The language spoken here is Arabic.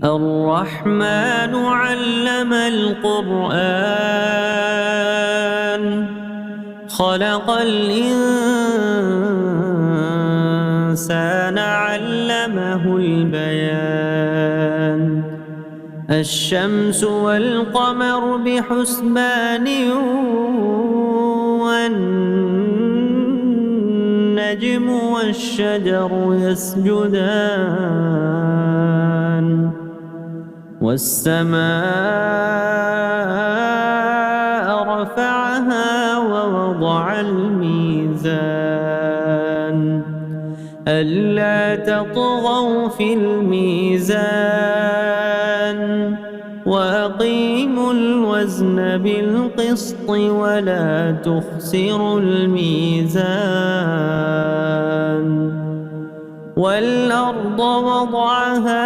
الرحمن علم القرآن خلق الإنسان علمه البيان الشمس والقمر بحسبان والنجم والشجر يسجدان والسماء رفعها ووضع الميزان ألا تطغوا في الميزان وأقيموا الوزن بالقسط ولا تخسروا الميزان والأرض وضعها